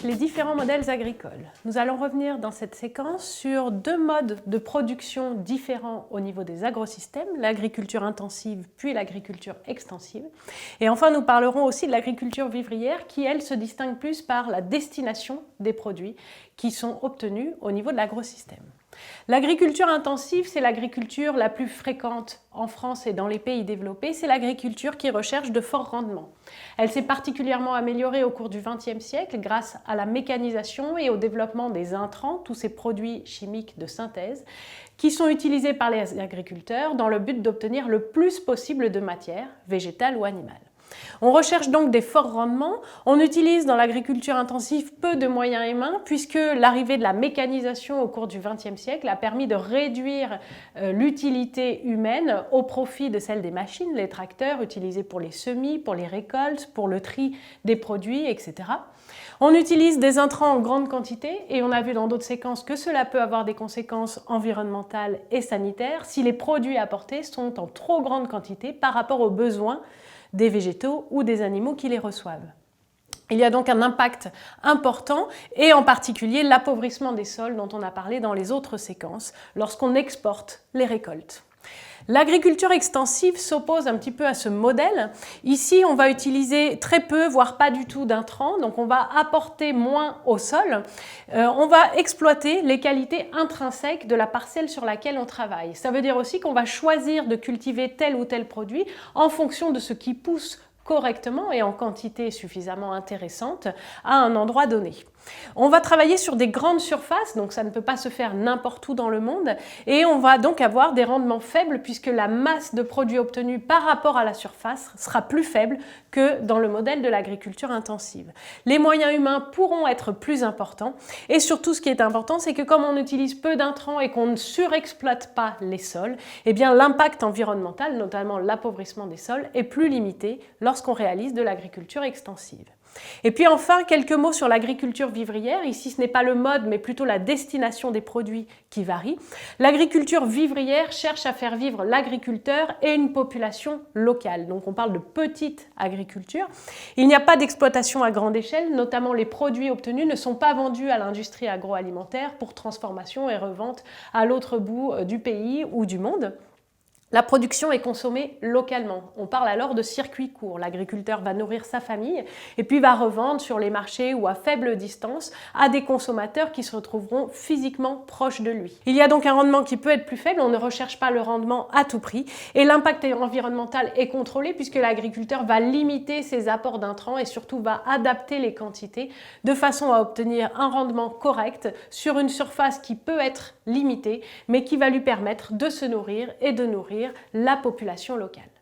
les différents modèles agricoles. Nous allons revenir dans cette séquence sur deux modes de production différents au niveau des agrosystèmes, l'agriculture intensive puis l'agriculture extensive. Et enfin, nous parlerons aussi de l'agriculture vivrière qui, elle, se distingue plus par la destination des produits qui sont obtenus au niveau de l'agrosystème. L'agriculture intensive, c'est l'agriculture la plus fréquente en France et dans les pays développés. C'est l'agriculture qui recherche de forts rendements. Elle s'est particulièrement améliorée au cours du XXe siècle grâce à la mécanisation et au développement des intrants, tous ces produits chimiques de synthèse, qui sont utilisés par les agriculteurs dans le but d'obtenir le plus possible de matière, végétale ou animale. On recherche donc des forts rendements. On utilise dans l'agriculture intensive peu de moyens humains puisque l'arrivée de la mécanisation au cours du XXe siècle a permis de réduire l'utilité humaine au profit de celle des machines, les tracteurs utilisés pour les semis, pour les récoltes, pour le tri des produits, etc. On utilise des intrants en grande quantité et on a vu dans d'autres séquences que cela peut avoir des conséquences environnementales et sanitaires si les produits apportés sont en trop grande quantité par rapport aux besoins des végétaux ou des animaux qui les reçoivent. Il y a donc un impact important et en particulier l'appauvrissement des sols dont on a parlé dans les autres séquences lorsqu'on exporte les récoltes. L'agriculture extensive s'oppose un petit peu à ce modèle. Ici, on va utiliser très peu, voire pas du tout d'intrants, donc on va apporter moins au sol. On va exploiter les qualités intrinsèques de la parcelle sur laquelle on travaille. Ça veut dire aussi qu'on va choisir de cultiver tel ou tel produit en fonction de ce qui pousse correctement et en quantité suffisamment intéressante à un endroit donné. On va travailler sur des grandes surfaces, donc ça ne peut pas se faire n'importe où dans le monde, et on va donc avoir des rendements faibles puisque la masse de produits obtenus par rapport à la surface sera plus faible que dans le modèle de l'agriculture intensive. Les moyens humains pourront être plus importants et surtout ce qui est important, c'est que comme on utilise peu d'intrants et qu'on ne surexploite pas les sols, eh bien l'impact environnemental, notamment l'appauvrissement des sols, est plus limité lorsqu'on réalise de l'agriculture extensive. Et puis enfin, quelques mots sur l'agriculture vivrière. Ici, ce n'est pas le mode, mais plutôt la destination des produits qui varie. L'agriculture vivrière cherche à faire vivre l'agriculteur et une population locale. Donc on parle de petite agriculture. Il n'y a pas d'exploitation à grande échelle, notamment les produits obtenus ne sont pas vendus à l'industrie agroalimentaire pour transformation et revente à l'autre bout du pays ou du monde. La production est consommée localement. On parle alors de circuit court. L'agriculteur va nourrir sa famille et puis va revendre sur les marchés ou à faible distance à des consommateurs qui se retrouveront physiquement proches de lui. Il y a donc un rendement qui peut être plus faible, on ne recherche pas le rendement à tout prix et l'impact environnemental est contrôlé puisque l'agriculteur va limiter ses apports d'intrants et surtout va adapter les quantités de façon à obtenir un rendement correct sur une surface qui peut être limitée mais qui va lui permettre de se nourrir et de nourrir la population locale.